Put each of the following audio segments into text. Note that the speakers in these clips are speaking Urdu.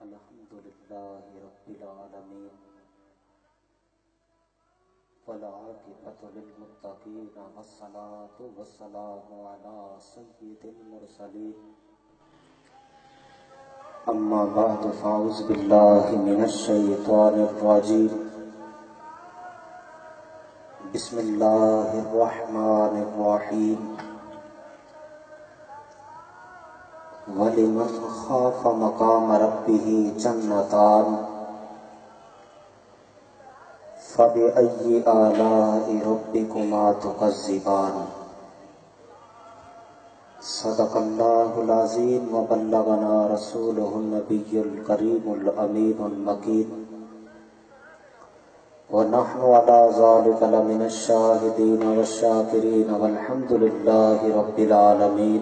الحمد لله رب العالمين والعاقبة للمتقين والصلاة والسلام على سيد المرسلين أما بعد فأعوذ بالله من الشيطان الرجيم بسم الله الرحمن الرحيم وَلِمَنْ خَافَ مَقَامَ رَبِّهِ جَنَّتَانِ فَبِأَيِّ آلَاءِ رَبِّكُمَا تُكَذِّبَانِ صدق اللہ العظیم وبلغنا رسولہ النبی الکریم الامین المکین ونحن على ذلك لمن الشاهدين والشاكرين والحمد لله رب العالمين.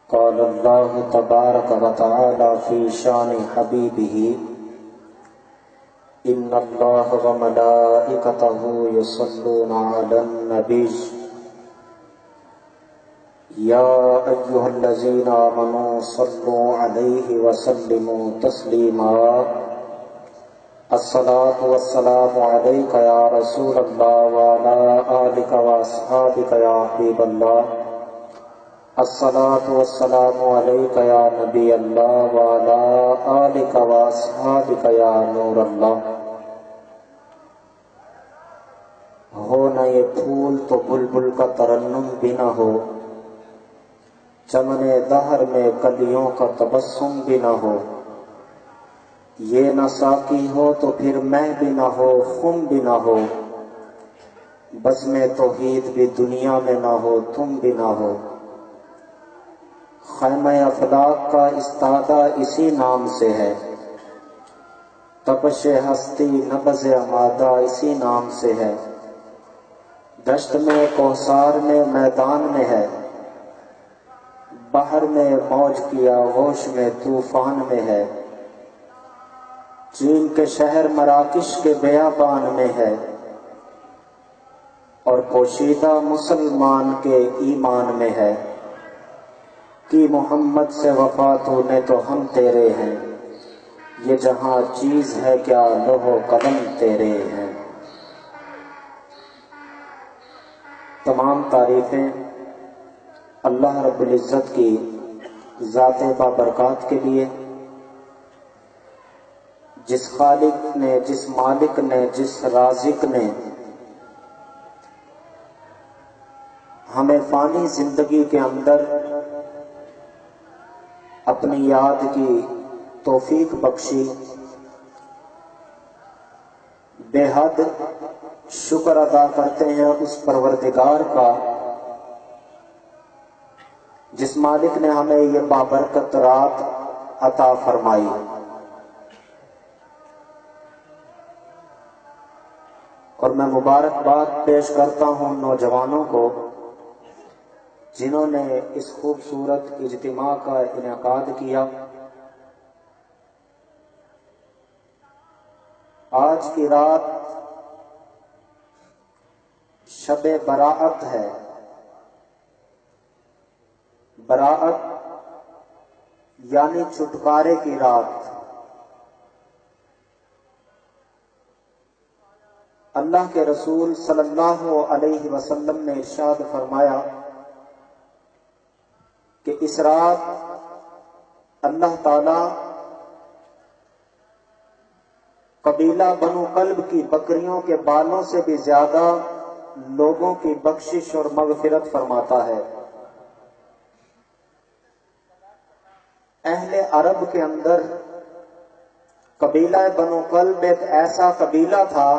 قال الله تبارك وتعالى في شان حبيبه إن الله وملائكته يصلون على النبي يا أيها الذين آمنوا صلوا عليه وسلموا تسليما الصلاة والسلام عليك يا رسول الله وعلى آلك وأصحابك يا حبيب الله الصلاة والسلام عليك يا نبي الله وعلى آلك وأصحابك يا نور الله. ہو نہ یہ پھول تو بلبل کا ترنم بھی نہ ہو، چمن دہر میں کلیوں کا تبسم بھی نہ ہو، یہ نہ ساقی ہو تو پھر میں بھی نہ ہو، خم بھی نہ ہو، بزم توحید بھی دنیا میں نہ ہو، تم بھی نہ ہو. خیمہ افلاق کا استادہ اسی نام سے ہے، تپش ہستی نبض امادہ اسی نام سے ہے. دشت میں کوثار میں میدان میں ہے، بحر میں موج کی آغوش میں طوفان میں ہے. چین کے شہر مراکش کے بیابان میں ہے، اور پوشیدہ مسلمان کے ایمان میں ہے. کہ محمد سے وفا تو نے تو ہم تیرے ہیں، یہ جہاں چیز ہے کیا لوح و قلم تیرے ہیں. تمام تعریفیں اللہ رب العزت کی ذات بابرکات کے لیے، جس خالق نے، جس مالک نے، جس رازق نے ہمیں فانی زندگی کے اندر اپنی یاد کی توفیق بخشی. بے حد شکر ادا کرتے ہیں اس پروردگار کا جس مالک نے ہمیں یہ بابرکت رات عطا فرمائی. اور میں مبارکباد پیش کرتا ہوں نوجوانوں کو جنہوں نے اس خوبصورت اجتماع کا انعقاد کیا. آج کی رات شب براءت ہے. براءت یعنی چھٹکارے کی رات. اللہ کے رسول صلی اللہ علیہ وسلم نے ارشاد فرمایا کہ اس رات اللہ تعالی قبیلہ بنو کلب کی بکریوں کے بالوں سے بھی زیادہ لوگوں کی بخشش اور مغفرت فرماتا ہے. اہل عرب کے اندر قبیلہ بنو کلب ایک ایسا قبیلہ تھا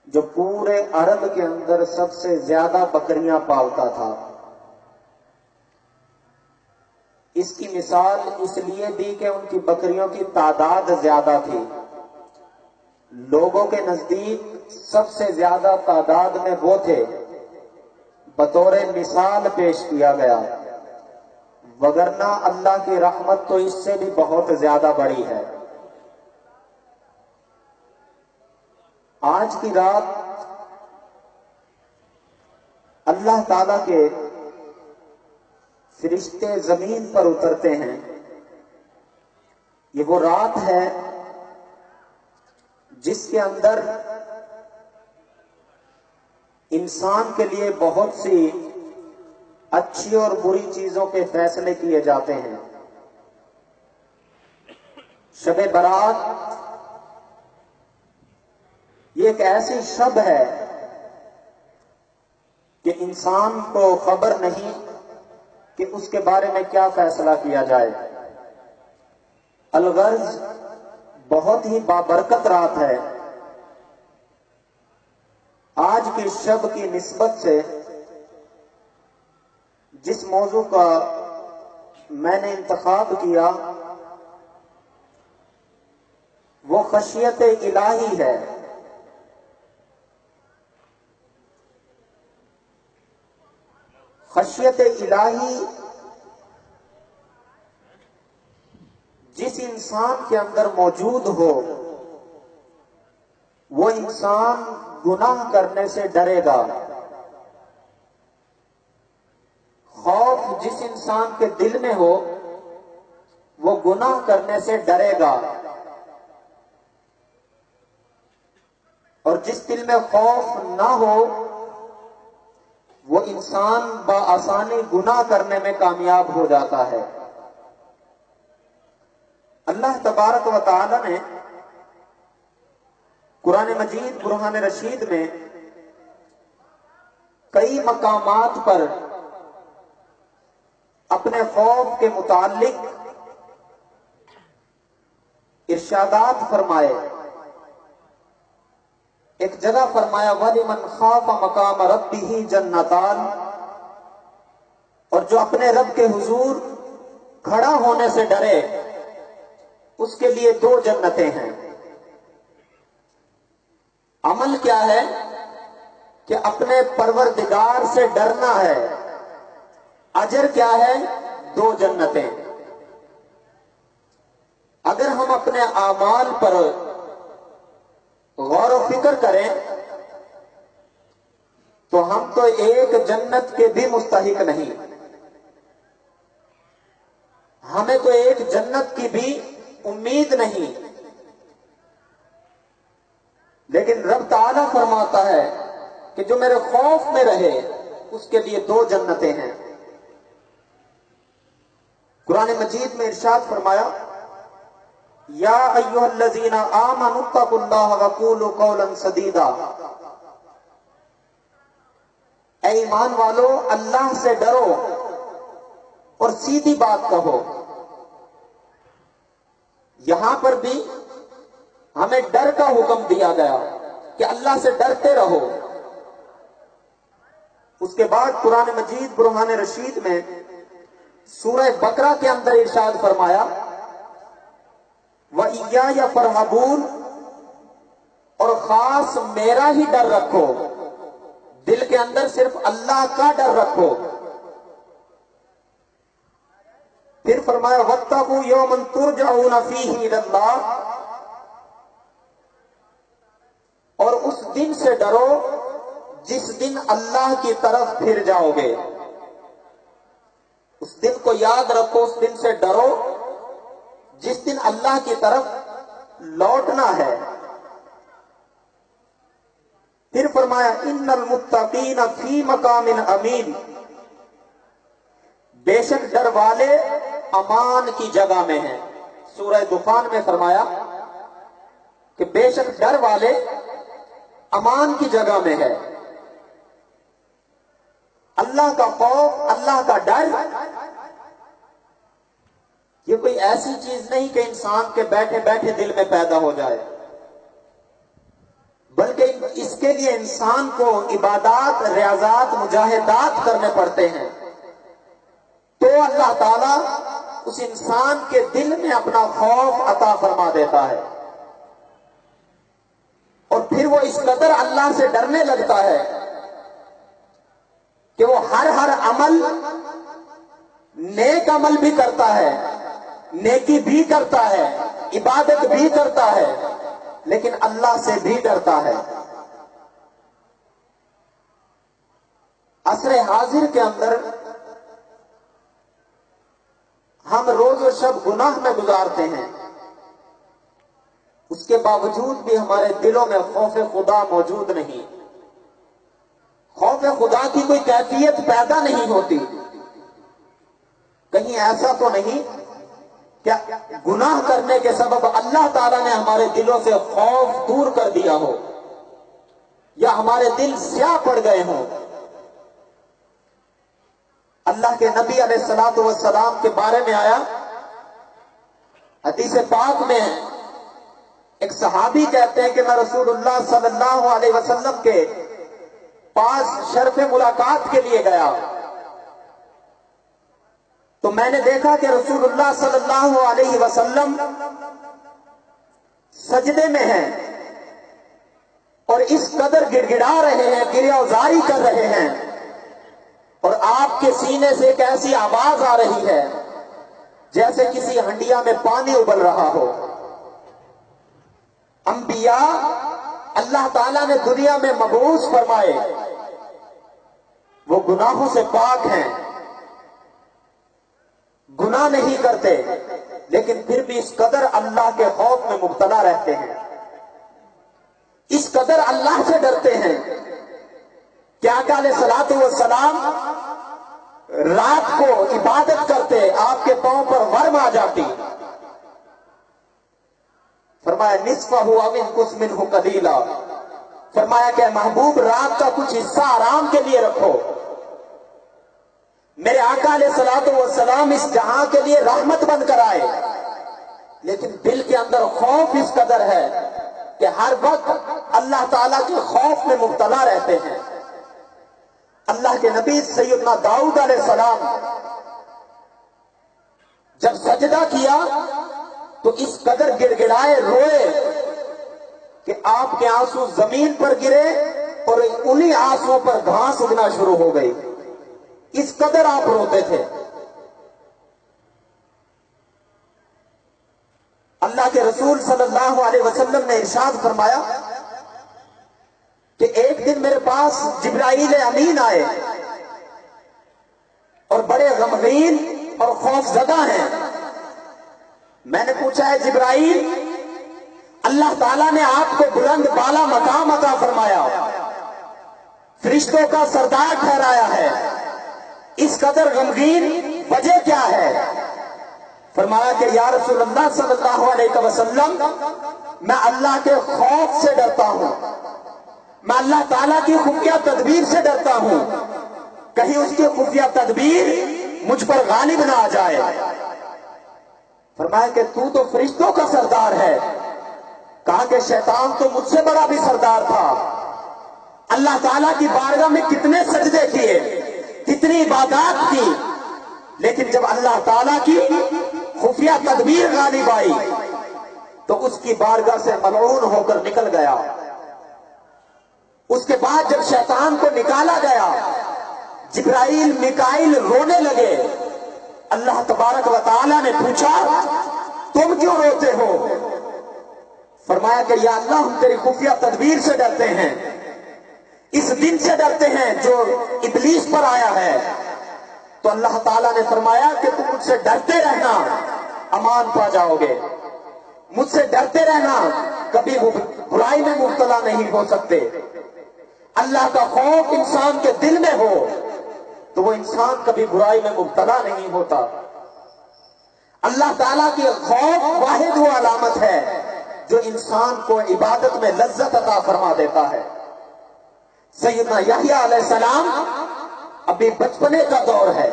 جو پورے عرب کے اندر سب سے زیادہ بکریاں پالتا تھا. اس کی مثال اس لیے دی کہ ان کی بکریوں کی تعداد زیادہ تھی. لوگوں کے نزدیک سب سے زیادہ تعداد میں وہ تھے، بطور مثال پیش کیا گیا، وگرنہ اللہ کی رحمت تو اس سے بھی بہت زیادہ بڑی ہے. آج کی رات اللہ تعالی کے فرشتے زمین پر اترتے ہیں یہ وہ رات ہے جس کے اندر انسان کے لیے بہت سی اچھی اور بری چیزوں کے فیصلے کیے جاتے ہیں۔ شب برات یہ ایک ایسی شب ہے کہ انسان کو خبر نہیں کہ اس کے بارے میں کیا فیصلہ کیا جائے۔ الغرض بہت ہی بابرکت رات ہے۔ آج کی شب کی نسبت سے جس موضوع کا میں نے انتخاب کیا وہ خشیت الہی ہے۔ خشیت الہی جس انسان کے اندر موجود ہو وہ انسان گناہ کرنے سے ڈرے گا۔ خوف جس انسان کے دل میں ہو وہ گناہ کرنے سے ڈرے گا، اور جس دل میں خوف نہ ہو وہ انسان بآسانی گناہ کرنے میں کامیاب ہو جاتا ہے۔ اللہ تبارک و تعالی نے قرآن مجید برہان رشید میں کئی مقامات پر اپنے خوف کے متعلق ارشادات فرمائے۔ ایک جگہ فرمایا وَلِمَنْ خَافَ مَقَامَ رَبِّهِ جَنَّتَانِ، اور جو اپنے رب کے حضور کھڑا ہونے سے ڈرے اس کے لیے دو جنتیں ہیں۔ عمل کیا ہے کہ اپنے پروردگار سے ڈرنا ہے، اجر کیا ہے؟ دو جنتیں۔ اگر ہم اپنے اعمال پر غور و فکر کریں تو ہم تو ایک جنت کے بھی مستحق نہیں، ہمیں تو ایک جنت کی بھی امید نہیں، لیکن رب تعالیٰ فرماتا ہے کہ جو میرے خوف میں رہے اس کے لیے دو جنتیں ہیں۔ قرآن مجید میں ارشاد فرمایا یا ایھا الذین آمنوا اتقوا اللہ وقولوا قولا سدیدا، اے ایمان والو اللہ سے ڈرو اور سیدھی بات کہو۔ یہاں پر بھی ہمیں ڈر کا حکم دیا گیا کہ اللہ سے ڈرتے رہو۔ اس کے بعد قرآن مجید برہان رشید میں سورہ بقرہ کے اندر ارشاد فرمایا وَإِيَّايَ فَارْهَبُونَ، اور خاص میرا ہی ڈر رکھو، دل کے اندر صرف اللہ کا ڈر رکھو۔ پھر فرمایا وَاتَّقُوا يَوْمًا تُرْجَعُونَ فِيهِ إِلَى اللَّهِ، اور اس دن سے ڈرو جس دن اللہ کی طرف پھر جاؤ گے۔ اس دن کو یاد رکھو، اس دن سے ڈرو جس دن اللہ کی طرف لوٹنا ہے۔ پھر فرمایا ان المتقین فی مقام امین، بے شک ڈر والے امان کی جگہ میں ہیں۔ سورہ دخان میں فرمایا کہ بے شک ڈر والے امان کی جگہ میں ہے۔ اللہ کا خوف، اللہ کا ڈر یہ کوئی ایسی چیز نہیں کہ انسان کے بیٹھے بیٹھے دل میں پیدا ہو جائے، بلکہ اس کے لیے انسان کو عبادات، ریاضات، مجاہدات کرنے پڑتے ہیں، تو اللہ تعالیٰ اس انسان کے دل میں اپنا خوف عطا فرما دیتا ہے، اور پھر وہ اس قدر اللہ سے ڈرنے لگتا ہے کہ وہ ہر عمل، نیک عمل بھی کرتا ہے، نیکی بھی کرتا ہے، عبادت بھی کرتا ہے، لیکن اللہ سے بھی ڈرتا ہے۔ عصر حاضر کے اندر ہم روز و شب گناہ میں گزارتے ہیں، اس کے باوجود بھی ہمارے دلوں میں خوف خدا موجود نہیں. خوف خدا کی کوئی کیفیت پیدا نہیں ہوتی. کہیں ایسا تو نہیں کیا گناہ کرنے کے سبب اللہ تعالیٰ نے ہمارے دلوں سے خوف دور کر دیا ہو، یا ہمارے دل سیاہ پڑ گئے ہوں. اللہ کے نبی علیہ الصلوۃ والسلام کے بارے میں آیا حدیث پاک میں، ایک صحابی کہتے ہیں کہ میں رسول اللہ صلی اللہ علیہ وسلم کے پاس شرف ملاقات کے لیے گیا تو میں نے دیکھا کہ رسول اللہ صلی اللہ علیہ وسلم سجدے میں ہیں اور اس قدر گڑ گڑا رہے ہیں، گریہ وزاری کر رہے ہیں، اور آپ کے سینے سے ایک ایسی آواز آ رہی ہے جیسے کسی ہنڈیا میں پانی ابل رہا ہو. انبیاء اللہ تعالیٰ نے دنیا میں مبعوث فرمائے، وہ گناہوں سے پاک ہیں، گناہ نہیں کرتے، لیکن پھر بھی اس قدر اللہ کے خوف میں مبتلا رہتے ہیں، اس قدر اللہ سے ڈرتے ہیں کہ آقا علیہ الصلوۃ والسلام رات کو عبادت کرتے، آپ کے پاؤں پر ورم آ جاتی. فرمایا نصفہ او انقص منہ قلیلا، فرمایا کہ محبوب رات کا کچھ حصہ آرام کے لیے رکھو. میرے آقا علیہ الصلوۃ والسلام اس جہاں کے لیے رحمت بن کر آئے، لیکن دل کے اندر خوف اس قدر ہے کہ ہر وقت اللہ تعالیٰ کے خوف میں مبتلا رہتے ہیں. اللہ کے نبی سیدنا داؤد علیہ السلام جب سجدہ کیا تو اس قدر گڑ گڑائے، روئے کہ آپ کے آنسو زمین پر گرے اور انہی آنسوؤں پر گھاس اگنا شروع ہو گئی. اس قدر آپ روتے تھے. اللہ کے رسول صلی اللہ علیہ وسلم نے ارشاد فرمایا کہ ایک دن میرے پاس جبرائیل امین آئے اور بڑے غمگین اور خوف زدہ ہیں. میں نے پوچھا ہے جبرائیل، اللہ تعالیٰ نے آپ کو بلند بالا مقام عطا فرمایا، فرشتوں کا سردار ٹھہرایا ہے، اس قدر غمگین وجہ کیا ہے؟ فرمایا کہ یا رسول اللہ صلی اللہ علیہ وسلم، میں اللہ کے خوف سے ڈرتا ہوں، میں اللہ تعالیٰ کی خفیہ تدبیر سے ڈرتا ہوں، کہیں اس کی خفیہ تدبیر مجھ پر غالب نہ آ جائے. فرمایا کہ تو فرشتوں کا سردار ہے. کہا کہ شیطان تو مجھ سے بڑا بھی سردار تھا. اللہ تعالیٰ کی بارگاہ میں کتنے سجدے کیے، کتنی عبادات کی، لیکن جب اللہ تعالیٰ کی خفیہ تدبیر غالب آئی تو اس کی بارگاہ سے ملعون ہو کر نکل گیا. اس کے بعد جب شیطان کو نکالا گیا، جبرائیل میکائیل رونے لگے. اللہ تبارک و تعالیٰ نے پوچھا تم کیوں روتے ہو؟ فرمایا کہ یا اللہ، ہم تیری خفیہ تدبیر سے ڈرتے ہیں، اس دن سے ڈرتے ہیں جو ابلیس پر آیا ہے. تو اللہ تعالیٰ نے فرمایا کہ تم مجھ سے ڈرتے رہنا، امان پا جاؤ گے. مجھ سے ڈرتے رہنا، کبھی برائی میں مبتلا نہیں ہو سکتے. اللہ کا خوف انسان کے دل میں ہو تو وہ انسان کبھی برائی میں مبتلا نہیں ہوتا. اللہ تعالیٰ کی خوف واحد وہ علامت ہے جو انسان کو عبادت میں لذت عطا فرما دیتا ہے. سیدنا یحییٰ علیہ السلام ابھی بچپنے کا دور ہے،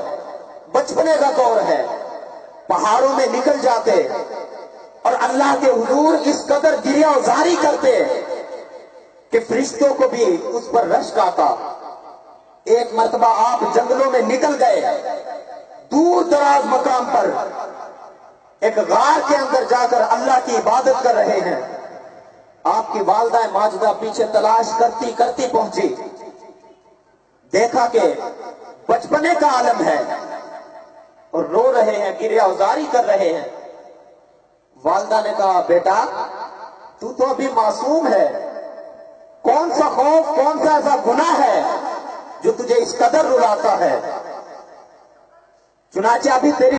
بچپنے کا دور ہے، پہاڑوں میں نکل جاتے اور اللہ کے حضور اس قدر گریہ وزاری کرتے کہ فرشتوں کو بھی اس پر رشک آتا. ایک مرتبہ آپ جنگلوں میں نکل گئے، دور دراز مقام پر ایک غار کے اندر جا کر اللہ کی عبادت کر رہے ہیں. آپ کی والدہ ماجدہ پیچھے تلاش کرتی کرتی پہنچی، دیکھا کہ بچپنے کا عالم ہے اور رو رہے ہیں، گریہ وزاری کر رہے ہیں. والدہ نے کہا بیٹا تو ابھی معصوم ہے، کون سا خوف، کون سا ایسا گناہ ہے جو تجھے اس قدر رلاتا ہے؟ چنانچہ ابھی تیری